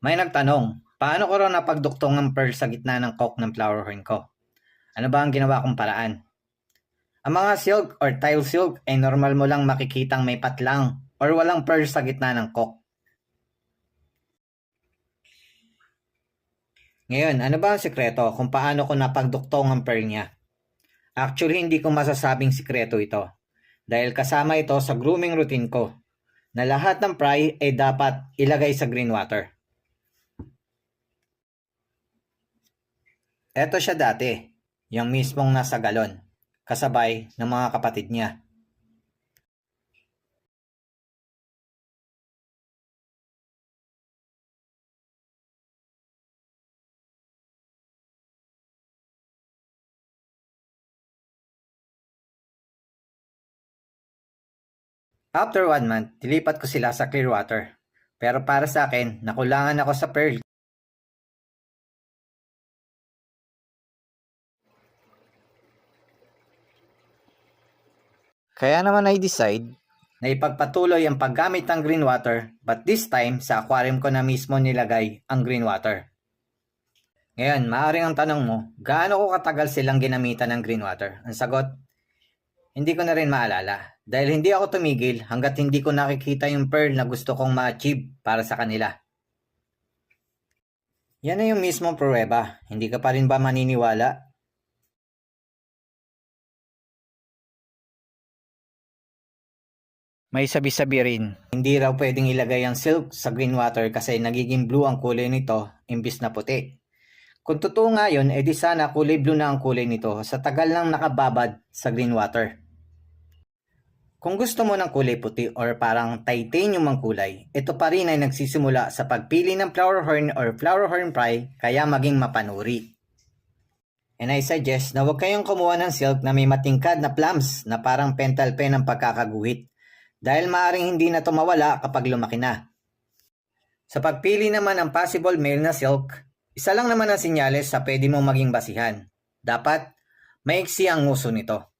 May nagtanong, paano ko raw napagduktong ang pearl sa gitna ng coke ng flower horn ko? Ano ba ang ginawa kong paraan? Ang mga silk or tile silk ay normal mo lang makikitang may patlang or walang pearl sa gitna ng coke. Ngayon, ano ba ang sikreto kung paano ko napagduktong ang pearl niya? Actually, hindi ko masasabing sikreto ito dahil kasama ito sa grooming routine ko na lahat ng pry ay dapat ilagay sa green water. Eto siya dati, yung mismong nasa galon, kasabay ng mga kapatid niya. After 1 month, dilipat ko sila sa clear water. Pero para sa akin, nakulangan ako sa pearl. Kaya naman I decide na ipagpatuloy ang paggamit ng green water, but this time sa aquarium ko na mismo nilagay ang green water. Ngayon, maaaring ang tanong mo, gaano ko katagal silang ginamitan ng green water? Ang sagot, hindi ko na rin maalala. Dahil hindi ako tumigil hanggat hindi ko nakikita yung pearl na gusto kong ma-achieve para sa kanila. Yan na yung mismong pruweba. Hindi ka pa rin ba maniniwala? May sabi-sabi rin, hindi raw pwedeng ilagay ang silk sa green water kasi nagiging blue ang kulay nito imbis na puti. Kung totoo nga yun, edi sana kulay blue na ang kulay nito sa tagal lang nakababad sa green water. Kung gusto mo ng kulay puti or parang titanium ang kulay, ito pa rin ay nagsisimula sa pagpili ng flower horn or flower horn pry kaya maging mapanuri. And I suggest na huwag kayong kumuha ng silk na may matingkad na plums na parang pentel pen ang pagkakaguhit dahil maaaring hindi na ito mawala kapag lumaki na. Sa pagpili naman ng possible male na silk, isa lang naman ang sinyales sa pwede mong maging basihan. Dapat maiksi ang nguso nito.